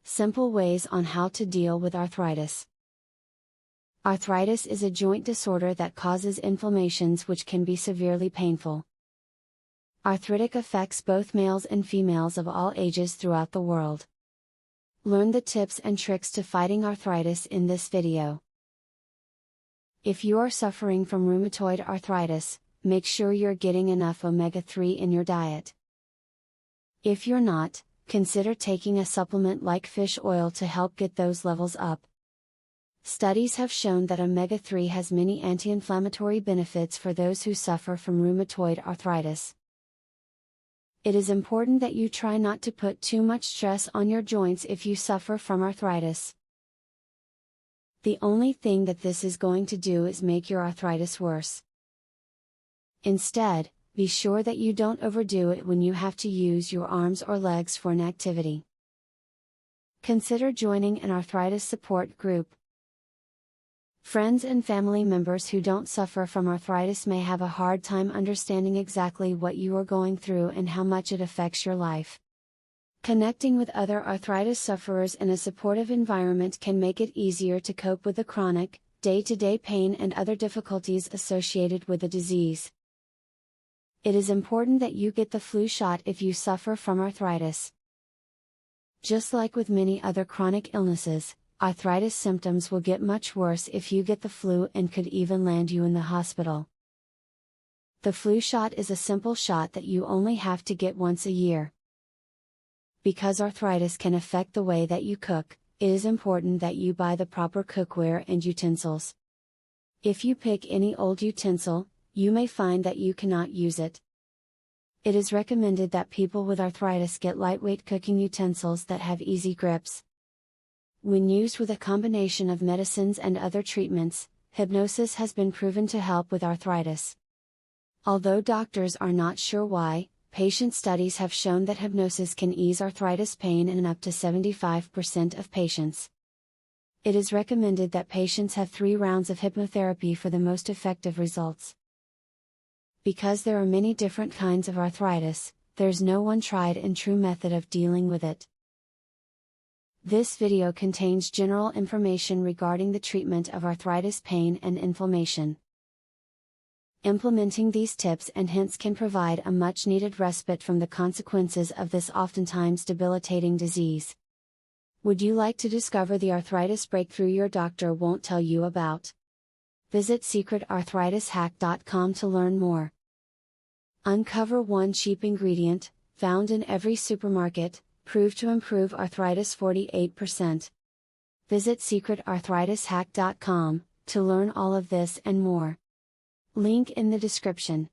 Simple ways on how to deal with arthritis. Arthritis is a joint disorder that causes inflammations which can be severely painful. Arthritic affects both males and females of all ages throughout the world. Learn the tips and tricks to fighting arthritis in this video. If you are suffering from rheumatoid arthritis, make sure you're getting enough omega-3 in your diet. If you're not, consider taking a supplement like fish oil to help get those levels up. Studies have shown that omega-3 has many anti-inflammatory benefits for those who suffer from rheumatoid arthritis. It is important that you try not to put too much stress on your joints if you suffer from arthritis. The only thing that this is going to do is make your arthritis worse. Instead, be sure that you don't overdo it when you have to use your arms or legs for an activity. Consider joining an arthritis support group. Friends and family members who don't suffer from arthritis may have a hard time understanding exactly what you are going through and how much it affects your life. Connecting with other arthritis sufferers in a supportive environment can make it easier to cope with the chronic, day-to-day pain and other difficulties associated with the disease. It is important that you get the flu shot if you suffer from arthritis. Just like with many other chronic illnesses, arthritis symptoms will get much worse if you get the flu and could even land you in the hospital. The flu shot is a simple shot that you only have to get once a year. Because arthritis can affect the way that you cook, it is important that you buy the proper cookware and utensils. If you pick any old utensil, you may find that you cannot use it. It is recommended that people with arthritis get lightweight cooking utensils that have easy grips. When used with a combination of medicines and other treatments, hypnosis has been proven to help with arthritis. Although doctors are not sure why, patient studies have shown that hypnosis can ease arthritis pain in up to 75% of patients. It is recommended that patients have 3 rounds of hypnotherapy for the most effective results. Because there are many different kinds of arthritis, there's no one tried and true method of dealing with it. This video contains general information regarding the treatment of arthritis pain and inflammation. Implementing these tips and hints can provide a much needed respite from the consequences of this oftentimes debilitating disease. Would you like to discover the arthritis breakthrough your doctor won't tell you about? Visit secretarthritishack.com to learn more. Uncover one cheap ingredient, found in every supermarket, proved to improve arthritis 48%. Visit secretarthritishack.com to learn all of this and more. Link in the description.